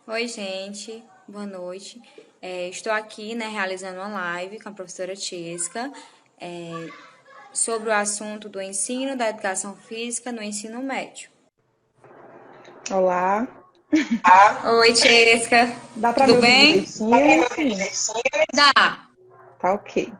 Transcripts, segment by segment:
Oi, gente. Boa noite. Estou aqui, né, realizando uma live com a professora Tiesca, sobre o assunto do ensino da educação física no ensino médio. Olá, Oi, Tiesca. dá para me Tudo ouvir bem? direitinho? Sim, Dá. tá ok.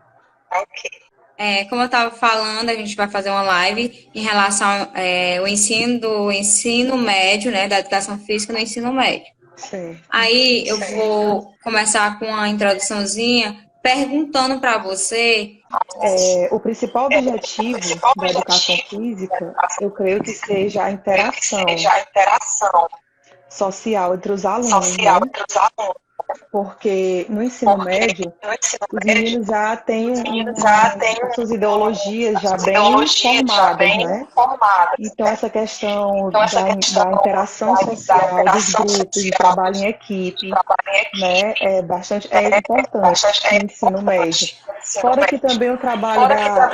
Como eu estava falando, a gente vai fazer uma live em relação ao ensino do ensino médio, né, da educação física no ensino médio. Certo. Aí eu vou começar com uma introduçãozinha perguntando para você. O principal objetivo da educação física, eu creio que seja a interação social entre os alunos, né? Porque no ensino médio, os meninos já têm as suas ideologias já bem formadas, né? Então, essa questão da interação social, dos grupos, de trabalho em equipe, né, é importante no ensino médio. Fora que também o trabalho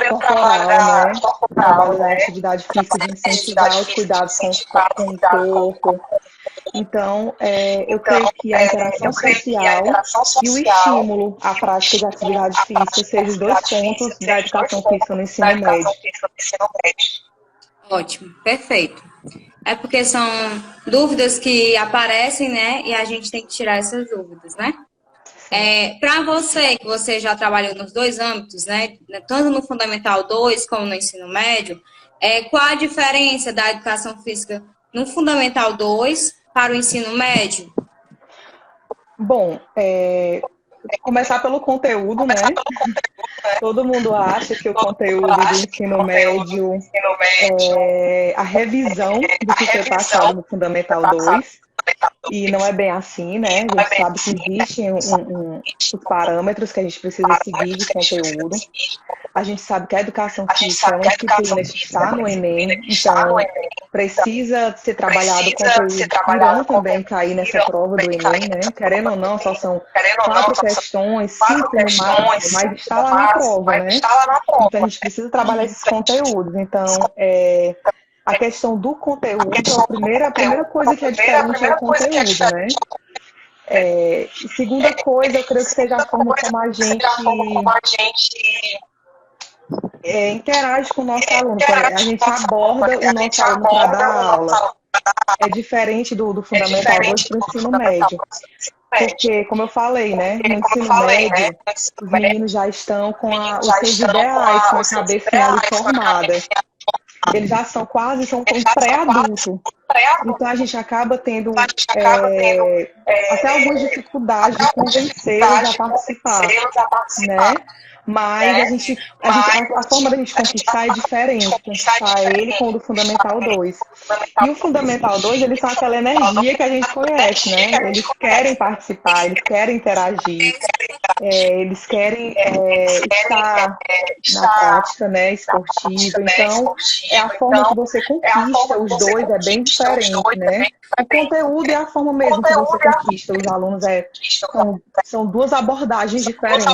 corporal, né, o trabalho da atividade física de incentivar os cuidados com o corpo. Então, eu creio que a interação social e o estímulo à prática de atividade física sejam os dois pontos da educação física no ensino médio. Ótimo, perfeito. É porque são dúvidas que aparecem, né? E a gente tem que tirar essas dúvidas, né? Sim. Para você, que você já trabalhou nos dois âmbitos, né? Tanto no Fundamental 2 como no ensino médio, qual a diferença da educação física no Fundamental 2 para o ensino médio? Bom, começar pelo conteúdo, né? Todo mundo acha que o conteúdo do ensino médio é a revisão do que foi passado no Fundamental 2. E não é bem assim, né? A gente sabe que existem os parâmetros que a gente precisa seguir de conteúdo. A gente sabe que a educação física é uma disciplina que está no Enem, então precisa ser trabalhado conteúdos que irão também cair nessa prova do Enem, né? Querendo ou não, só são 4 questões, 5 no máximo, mas está lá na prova, né? Então a gente precisa trabalhar esses conteúdos. Então, a questão do conteúdo, a primeira coisa que é diferente é o conteúdo, né? Segunda coisa, eu creio que seja a forma como a gente interage com o nosso aluno. A gente aborda o nosso aluno para dar aula. É diferente do Fundamental 2 para o ensino médio. Porque, como eu falei, né, no ensino médio, os meninos já estão com os seus ideais, com a cabecinha ali formada. Eles já são um pré-adulto. Então a gente acaba tendo até algumas dificuldades de convencê-los a participar, né? Mas a forma da gente conquistar é diferente, conquistar ele com o do Fundamental 2. E o Fundamental 2, eles são aquela energia que a gente conhece, né? Eles querem participar, eles querem interagir, eles querem estar na prática, né, esportiva. Então, a forma que você conquista os dois é bem diferente, né? O conteúdo é a forma mesmo que você conquista os alunos, são duas abordagens diferentes.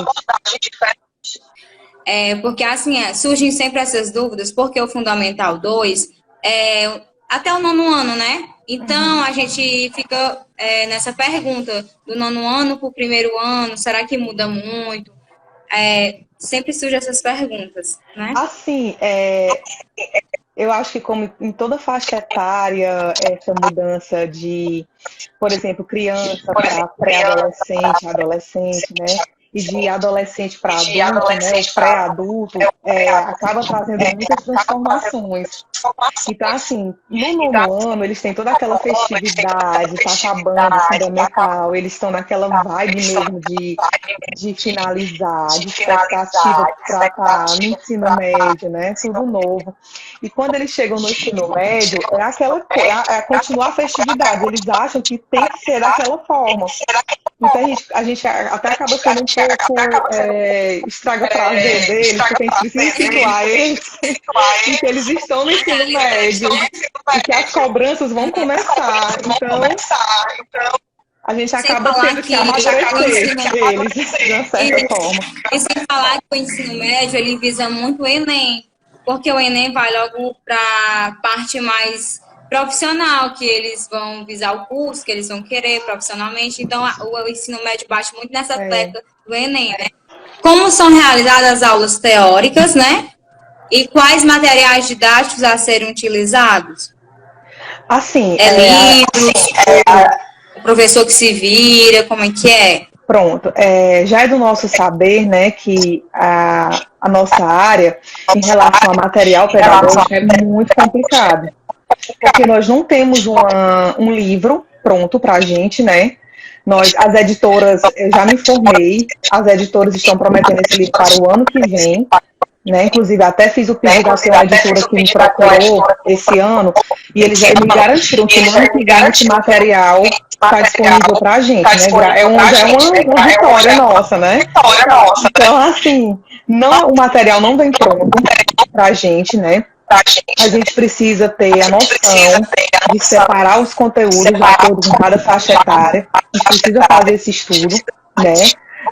Porque assim, surgem sempre essas dúvidas, porque o Fundamental 2 é até o nono ano, né? Então, a gente fica nessa pergunta do nono ano para o primeiro ano, será que muda muito? Sempre surgem essas perguntas, né? Assim, eu acho que como em toda faixa etária, essa mudança de, por exemplo, criança para pré-adolescente, adolescente, né? E de adolescente para adulto, né? O pré-adulto, acaba trazendo muitas transformações. Então, assim, no nono ano, eles têm toda aquela festividade, tá acabando o fundamental, eles estão naquela vibe mesmo de finalizar, de expectativa para estar no ensino médio, né? Tudo novo. E quando eles chegam no ensino médio, é continuar a festividade. Eles acham que tem que ser daquela forma. Então a gente até acaba sendo um pouco estraga prazer deles, porque a gente precisa situar eles em que eles estão no ensino médio e que as cobranças vão começar. Então a gente acaba tendo que amadurecer eles de uma certa forma. E sem falar que o ensino médio, ele visa muito o Enem, porque o Enem vai logo para a parte mais profissional, que eles vão visar o curso, que eles vão querer profissionalmente. Então, o ensino médio bate muito nessa tecla do Enem, né? Como são realizadas as aulas teóricas, né? E quais materiais didáticos a serem utilizados? Assim, livros, o professor que se vira, como é que é? Pronto, já é do nosso saber, né, que a nossa área, em relação a material pedagógico, é muito complicado. Porque nós não temos um livro pronto para a gente, né? As editoras, eu já me informei, as editoras estão prometendo esse livro para o ano que vem, né? Inclusive, até fiz o pedido a uma editora que me procurou esse ano, e eles já me garantiram que no ano que vem esse material está disponível para a gente, né? É uma vitória nossa, né? Então, assim, o material não vem pronto para a gente, né? A gente precisa ter a noção de separar os conteúdos de acordo com cada faixa etária. A gente precisa fazer esse estudo, né?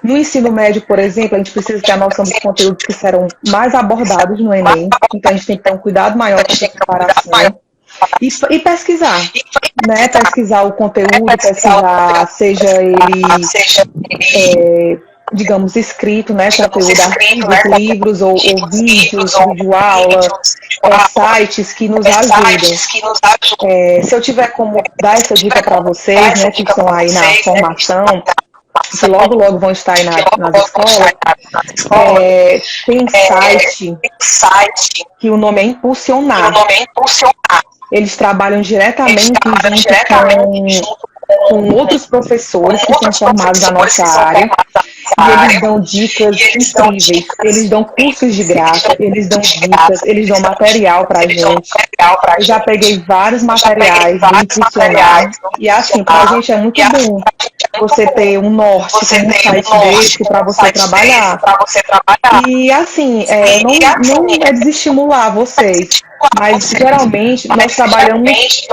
No ensino médio, por exemplo, a gente precisa ter a noção dos conteúdos que serão mais abordados no Enem. Então, a gente tem que ter um cuidado maior com essa separação. E pesquisar, né? Pesquisar o conteúdo, pesquisar, seja ele, digamos, escrito, né? Conteúdo, artigos, livros ou vídeos, videoaula, sites que nos ajudem. Se eu tiver como dar essa dica para vocês, né? Que estão aí na formação, que logo vão estar aí nas escolas, tem um site que o nome é Impulsionar. Eles trabalham diretamente junto com outros professores que são formados na nossa área, e eles dão dicas incríveis, eles dão cursos de graça, eles dão dicas, eles dão material pra gente. Eu já peguei vários materiais do Impulsionar, e assim, pra gente é muito bom você ter um norte com um site desse para você trabalhar. E assim, não é desestimular vocês, mas geralmente nós trabalhamos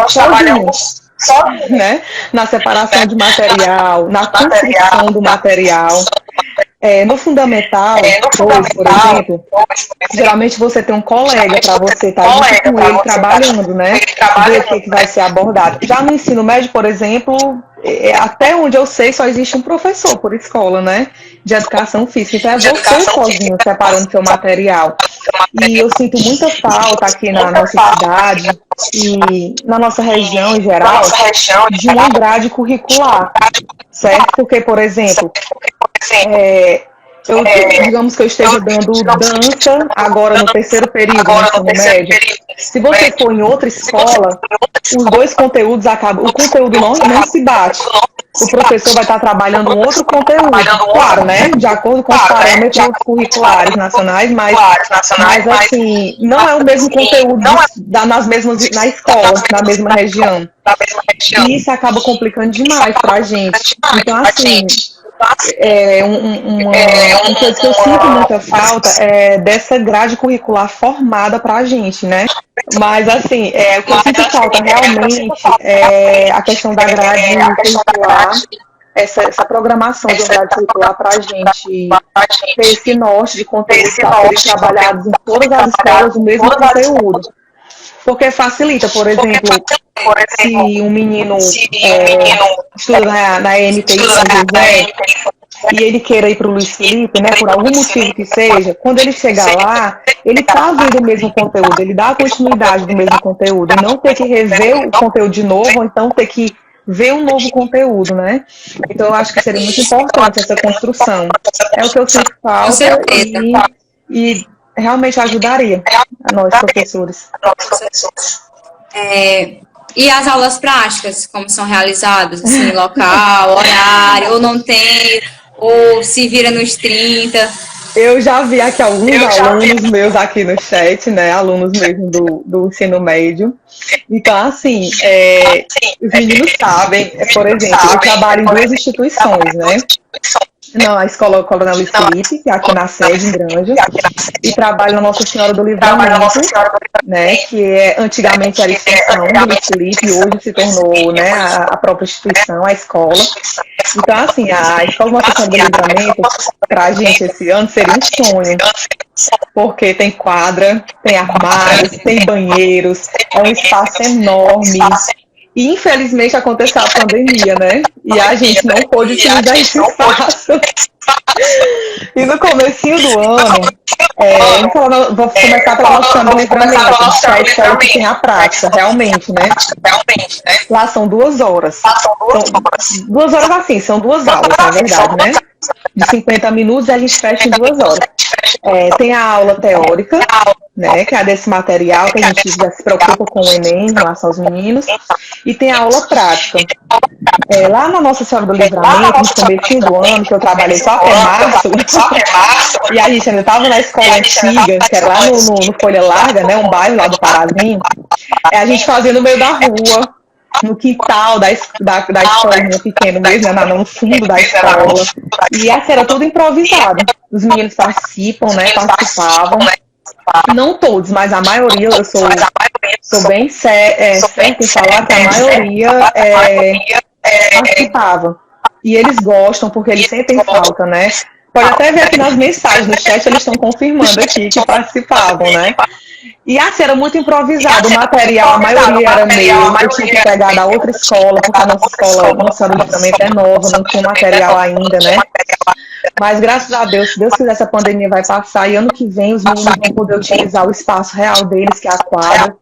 sozinhos, né? Na separação de material, na construção do material. No Fundamental 2, por exemplo, geralmente você tem um colega para você estar junto com ele trabalhando, né? Ver o que vai ser abordado. Já no ensino médio, por exemplo, até onde eu sei, só existe um professor por escola, né? De educação física. Então é você sozinho separando seu material. E eu sinto muita falta aqui na nossa cidade e na nossa região em geral de uma grade curricular, certo? Porque, por exemplo, digamos que eu esteja dando dança agora no terceiro período do ensino médio. Se você for em outra escola, os dois conteúdos acabam, o conteúdo não se bate. O professor vai estar trabalhando um outro conteúdo, claro, né? De acordo com os parâmetros curriculares nacionais, mas assim, não é o mesmo conteúdo na escola, na mesma região. E isso acaba complicando demais pra gente. Então, assim, uma coisa que eu sinto muita falta é dessa grade curricular formada pra gente, né? Mas, assim, o que eu sinto falta realmente é a questão da grade curricular, essa programação de uma grade curricular para a gente ter esse norte de conteúdos para serem trabalhados em todas as escolas o mesmo conteúdo. Porque facilita, por exemplo, se um menino estuda na MTI São José e ele queira ir para o Luiz Felipe, né, por algum motivo que seja, quando ele chegar lá, ele está vendo o mesmo conteúdo, ele dá a continuidade do mesmo conteúdo, e não ter que rever o conteúdo de novo, ou então ter que ver um novo conteúdo, né? Então, eu acho que seria muito importante essa construção. É o que eu sinto falta e realmente ajudaria a nós, professores. E as aulas práticas, como são realizadas? Assim, local, horário, ou não tem, ou se vira nos 30? Eu já vi aqui alguns alunos meus aqui no chat, né? Alunos mesmo do ensino médio. Então, assim, os meninos sabem, por exemplo, eu trabalho em duas instituições, né? A Escola Coronel Luiz Felipe, que é aqui na sede, em Granja, e trabalho na Nossa Senhora do Livramento, né, que antigamente era extensão do Luiz Felipe, e hoje se tornou, né, a própria instituição, a escola. Então, assim, a Escola Nossa Senhora do Livramento, para a gente esse ano, seria um sonho, porque tem quadra, tem armários, tem banheiros, é um espaço enorme. E, infelizmente, aconteceu a pandemia, né? E a gente não pôde utilizar esse espaço. E no comecinho do ano, vou começar pela Nossa Senhora do Livramento, que é a escola que tem a prática, realmente, né? Lá são 2 horas. São 2 horas assim, são 2 aulas, na verdade, né? De 50 minutos e a gente fecha em 2 horas. Tem a aula teórica, né, que é desse material que a gente já se preocupa com o Enem em relação aos meninos, e tem a aula prática. Lá na Nossa Senhora do Livramento, no comecinho do ano, que eu trabalhei só até março, e a gente ainda estava na escola antiga, que era lá no Folha Larga, né, um bairro lá do Parazinho, a gente fazia no meio da rua, no quintal da escolinha pequena mesmo, né, no fundo da escola. E essa era tudo improvisado. Os meninos participavam. Não todos, mas a maioria, eu sou bem certa em falar que a maioria participava. E eles gostam, porque eles sentem falta, né? Pode até ver aqui nas mensagens no chat, eles estão confirmando aqui que participavam, né? E assim, era muito improvisado, o material, a maioria era meu, eu tinha que pegar da outra escola, porque a nossa escola, nosso alojamento é nova, não tinha material ainda, né? Mas graças a Deus, se Deus quiser, essa pandemia vai passar e ano que vem os meninos vão poder utilizar o espaço real deles, que é a quadra,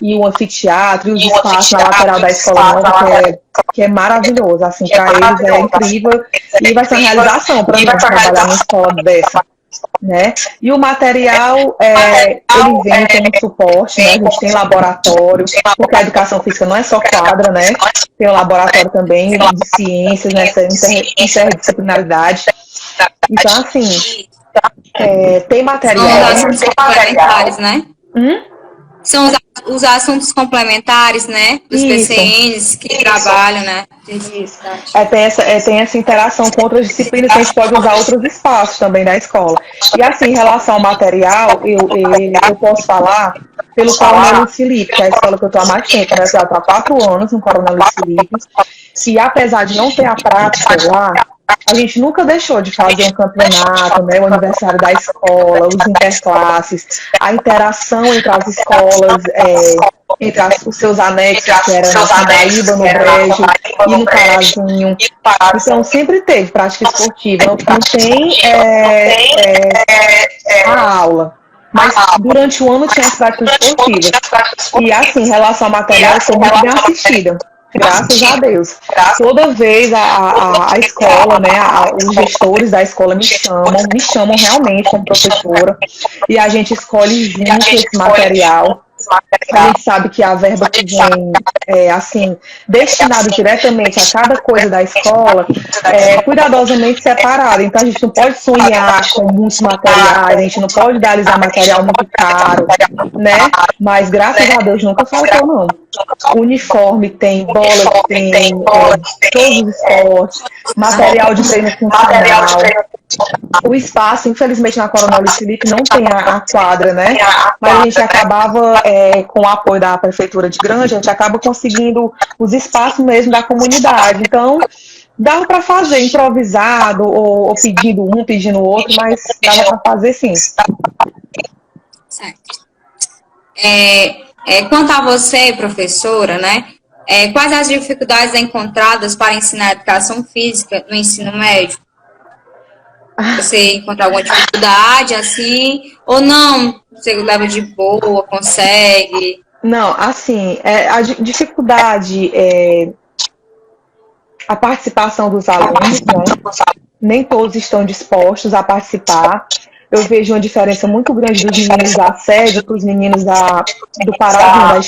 e o anfiteatro, e os espaços na lateral da escola nova, que é maravilhoso, assim, para eles é incrível, e vai ser uma realização para mim trabalhar numa escola dessa. Né? E o material, ele vem como suporte, né? A gente tem laboratório, porque a educação física não é só quadra, né? Tem um laboratório também de ciências, nessa interdisciplinaridade. Então, assim, tem material. São os assuntos complementares, né? São os assuntos complementares, né? Dos PCNs que trabalham, né? Isso. Tem essa interação com outras disciplinas, que a gente pode usar outros espaços também da escola. E assim, em relação ao material, eu posso falar pelo Coronel Luiz Felipe, que é a escola que eu estou há mais tempo, né? Eu estou há 4 anos no Coronel Luiz Felipe. E apesar de não ter a prática lá, a gente nunca deixou de fazer um campeonato, né, o aniversário da escola, os interclasses, a interação entre as escolas, entre os seus anexos, que era na Pindaíba, no Brejo e no Carazinho. Então, sempre teve prática esportiva. Não tem a aula. Mas durante o ano tinha as práticas esportivas. E assim, em relação ao material, eu sou muito bem assistida. Graças a Deus. Toda vez a escola, né, os gestores da escola me chamam realmente como professora, e a gente escolhe junto esse material. A gente sabe que a verba que vem, assim, destinada diretamente a cada coisa da escola, é cuidadosamente separada. Então, a gente não pode sonhar com muitos materiais, a gente não pode idealizar material muito caro, né? Mas, graças a Deus, nunca faltou, não. Uniforme tem, bola tem, todos os esportes, material de treino funcional. O espaço, infelizmente, na Coronel Luiz Felipe não tem a quadra, né? Mas a gente acabava, com o apoio da Prefeitura de Granja, a gente acaba conseguindo os espaços mesmo da comunidade. Então, dava para fazer improvisado, ou pedindo um, pedindo outro, mas dava para fazer sim. Certo. Quanto a você, professora, né? Quais as dificuldades encontradas para ensinar educação física no ensino médio? Você encontra alguma dificuldade, assim, ou não? Você leva de boa, consegue? Não, assim, a dificuldade a participação dos alunos, né? Nem todos estão dispostos a participar. Eu vejo uma diferença muito grande dos meninos da sede para os meninos do Parazinho,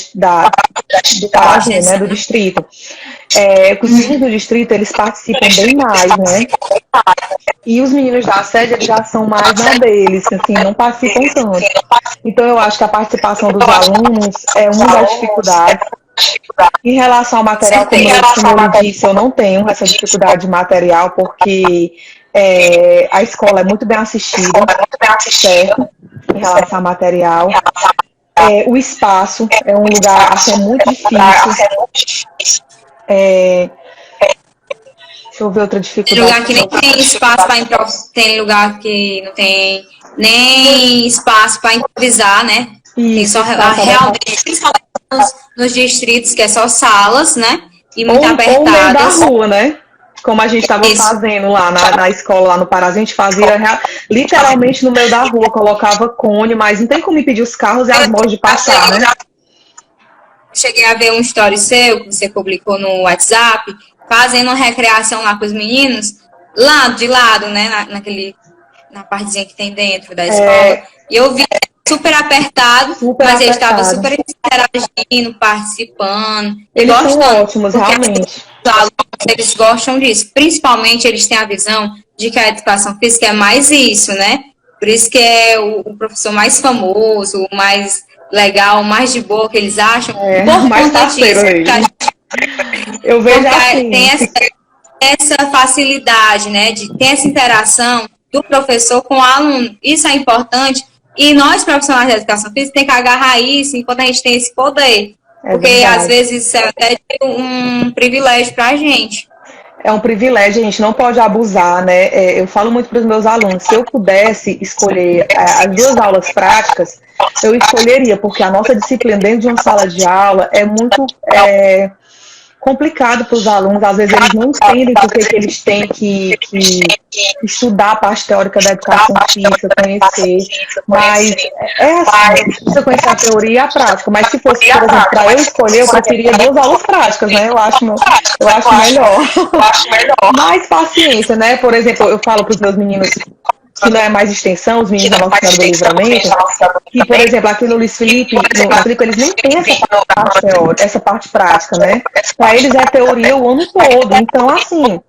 do Parazinho, né, do distrito. Os meninos do distrito, eles participam bem mais, né? E os meninos da sede, eles já são mais na deles, assim, não participam tanto. Então, eu acho que a participação dos alunos é uma das dificuldades. Em relação ao material, como eu disse, eu não tenho essa dificuldade de material, porque a escola é muito bem assistida, certo? Em relação ao material. O espaço é um lugar assim, muito difícil. Deixa eu ver outra Tem dificuldade. lugar que nem tem espaço para improvisar, tem lugar que não tem nem espaço para improvisar, né? Tem Isso, só espaço realmente, adequado. principalmente nos distritos, que é só salas, né? E muito Ou o meio da apertadas. rua, né? Como a gente estava Isso. fazendo lá na escola, lá no Pará, a gente fazia literalmente no meio da rua, colocava cone, mas não tem como impedir os carros e as motos de passar, né? Cheguei a ver um story seu, que você publicou no WhatsApp, fazendo uma recreação lá com os meninos, lá de lado, né? Na partezinha que tem dentro da escola. E eu vi super apertado, Super mas eles estavam apertado. super interagindo, participando, e Eles são gostando. ótimos, Porque realmente. os alunos, eles gostam disso. Principalmente, eles têm a visão de que a educação física é mais isso, né? Por isso que é o professor mais famoso, o mais legal, o mais de boa que eles acham, por Mais conta parceiro disso. mesmo. Eu vejo Porque assim. tem essa facilidade, né, de ter essa interação do professor com o aluno. Isso é importante. E nós, profissionais da educação física, tem que agarrar isso enquanto a gente tem esse poder. Porque, às Verdade. vezes, isso é até um privilégio para a gente. É um privilégio, a gente não pode abusar, né? Eu falo muito para os meus alunos, se eu pudesse escolher as duas aulas práticas, eu escolheria, porque a nossa disciplina dentro de uma sala de aula é muito complicado para os alunos, às vezes eles não entendem por que eles têm que estudar a parte teórica da educação física, conhecer, mas assim, a gente precisa conhecer a teoria e a prática, mas se fosse, por exemplo, para eu escolher, eu preferia duas aulas práticas, né? Eu acho melhor. Mais paciência, né? Por exemplo, eu falo para os meus meninos que não é mais extensão, os meninos da Nossa Senhora do Livramento, que, por exemplo, aqui no Luiz Felipe, eles nem têm essa parte prática, né? Para eles é teoria o ano todo. Então, assim,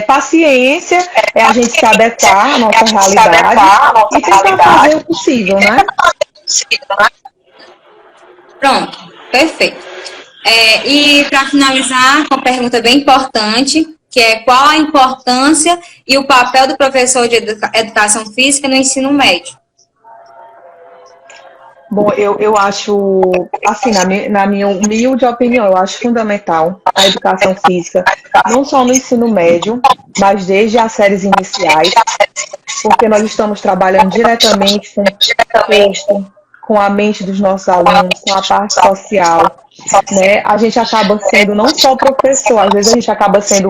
paciência é a gente se adequar à nossa realidade e tentar fazer o possível, né? Pronto, perfeito. E para finalizar, uma pergunta bem importante, que é qual a importância e o papel do professor de educação física no ensino médio? Bom, eu acho, assim, na minha humilde opinião, eu acho fundamental a educação física, não só no ensino médio, mas desde as séries iniciais, porque nós estamos trabalhando diretamente com o corpo, com a mente dos nossos alunos, com a parte social, né? A gente acaba sendo não só professor, às vezes a gente acaba sendo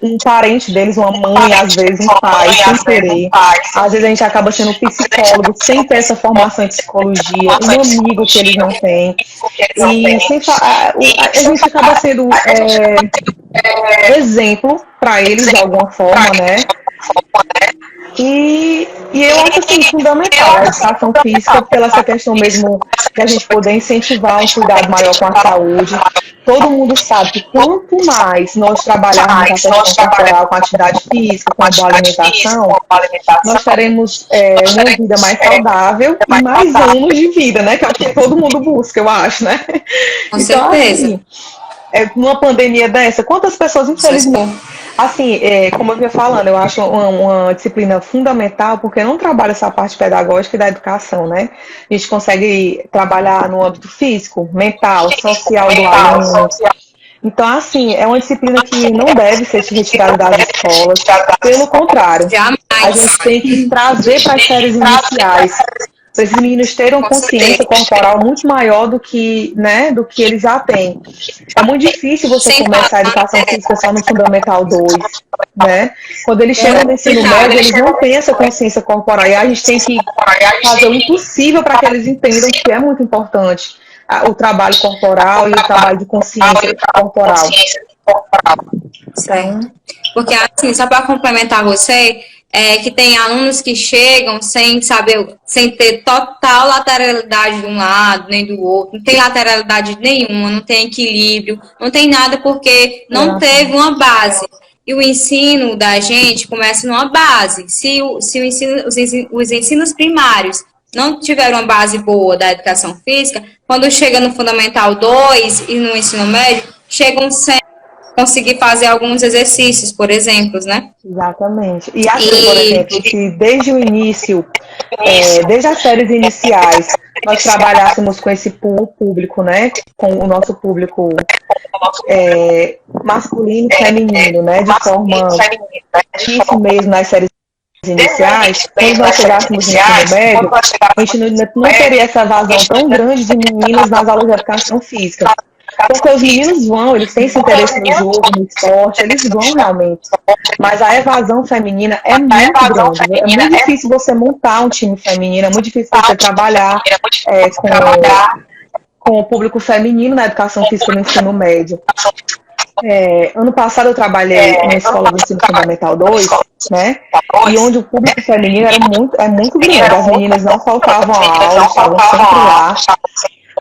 um parente deles, uma mãe, às vezes um pai, sem querer. Às vezes a gente acaba sendo um psicólogo sem ter essa formação em psicologia, um amigo que eles não têm. E a gente acaba sendo exemplo para eles de alguma forma, né? E eu acho assim fundamental a educação física pela essa questão mesmo de a gente poder incentivar um cuidado maior com a saúde. Todo mundo sabe que quanto mais nós trabalharmos a questão corporal com a atividade física, com a boa alimentação, nós teremos uma vida mais saudável e mais anos de vida, né? Que é o que todo mundo busca, eu acho, né? Com então, certeza. assim, numa pandemia dessa, quantas pessoas, infelizmente, assim, como eu vinha falando, eu acho uma disciplina fundamental, porque não trabalha essa parte pedagógica e da educação, né? A gente consegue trabalhar no âmbito físico, mental, social do aluno. Então, assim, é uma disciplina que não deve ser retirada das escolas. Pelo contrário, a gente tem que trazer para as séries iniciais, para esses meninos terem uma consciência corporal muito maior do que eles já têm. É muito difícil você começar a educação física só no Fundamental 2, né? Quando eles chegam no ensino médio, eles não têm essa consciência corporal. E a gente tem que fazer o impossível para que eles entendam que é muito importante o trabalho corporal e o trabalho de consciência corporal. Certo. Porque, assim, só para complementar você, que tem alunos que chegam sem saber, sem ter total lateralidade de um lado nem do outro, não tem lateralidade nenhuma, não tem equilíbrio, não tem nada porque não teve uma base. E o ensino da gente começa numa base. Se o ensino, os ensinos primários não tiveram uma base boa da educação física, quando chega no Fundamental 2 e no ensino médio, chegam sem conseguir fazer alguns exercícios, por exemplo, né? Exatamente. E assim, por exemplo, se desde o início, desde as séries iniciais, nós trabalhássemos com esse público, né? Com o nosso público masculino e feminino, né? De forma isso mesmo nas séries iniciais, quando nós chegássemos no ensino médio, a gente não teria essa vazão tão grande de meninas nas aulas de educação física. Porque os meninos vão, eles têm esse interesse no jogo, no esporte, eles vão realmente. Mas a evasão feminina é muito grande. É muito difícil você montar um time feminino, é muito difícil você trabalhar com o público feminino na educação física no ensino médio. Ano passado eu trabalhei na escola do ensino fundamental 2, né? E onde o público feminino é muito grande. As meninas não faltavam a aula, estavam sempre lá.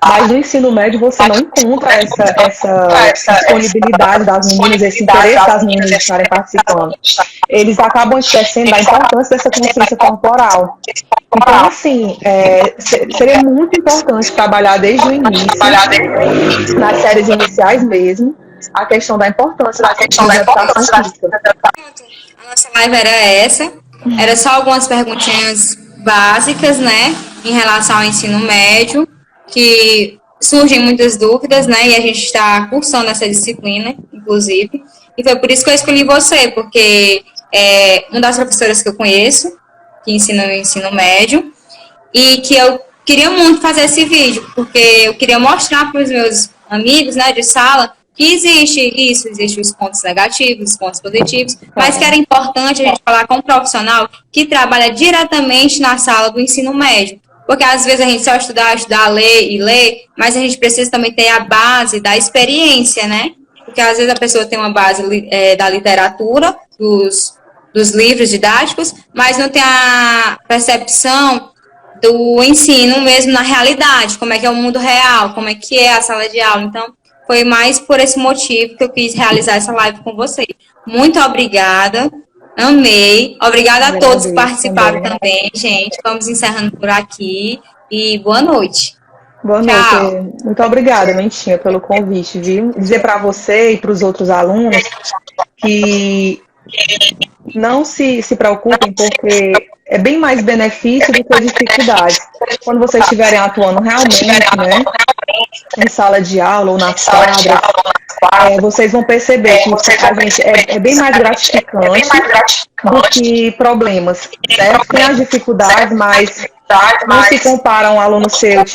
Mas no ensino médio você não encontra essa disponibilidade das meninas, esse interesse das meninas de estarem participando. Eles acabam esquecendo da importância dessa consciência corporal. Então, assim, seria muito importante trabalhar desde o início, nas séries iniciais mesmo, a questão da importância da educação física. A nossa live era essa. Era só algumas perguntinhas básicas, né, em relação ao ensino médio, que surgem muitas dúvidas, né, e a gente está cursando essa disciplina, inclusive, e foi por isso que eu escolhi você, porque é uma das professoras que eu conheço, que ensina no ensino médio, e que eu queria muito fazer esse vídeo, porque eu queria mostrar para os meus amigos, né, de sala, que existe os pontos negativos, os pontos positivos, mas que era importante a gente falar com um profissional que trabalha diretamente na sala do ensino médio. Porque às vezes a gente só estudar, ler, mas a gente precisa também ter a base da experiência, né? Porque às vezes a pessoa tem uma base da literatura, dos livros didáticos, mas não tem a percepção do ensino mesmo na realidade, como é que é o mundo real, como é que é a sala de aula. Então, foi mais por esse motivo que eu quis realizar essa live com vocês. Muito obrigada, amei. Obrigada a todos que participaram também, gente. Vamos encerrando por aqui e boa noite. Boa noite. Muito obrigada, Mentinha, pelo convite, viu? Dizer para você e para os outros alunos que não se preocupem, porque é bem mais benefício do que dificuldade. Quando vocês estiverem atuando realmente, né, em sala de aula ou nas quadras, vocês vão perceber que a gente é bem mais gratificante do que problemas, certo? Tem as dificuldades, mas não se compara um aluno seu que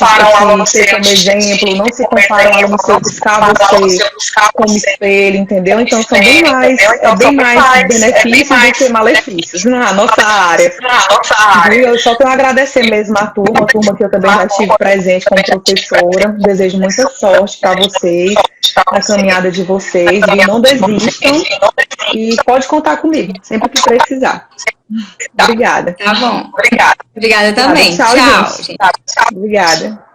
ser como exemplo, não se compara um aluno seu buscar você como espelho, entendeu? Então são bem mais benefícios do que malefícios na nossa área. Eu só tenho a agradecer mesmo a turma que eu também já estive presente como professora. Desejo muita sorte para vocês, na caminhada de vocês, viu? Não desistam e pode contar comigo, sempre que precisar. Obrigada. Tá bom. Obrigada também. Tchau, gente. Obrigada.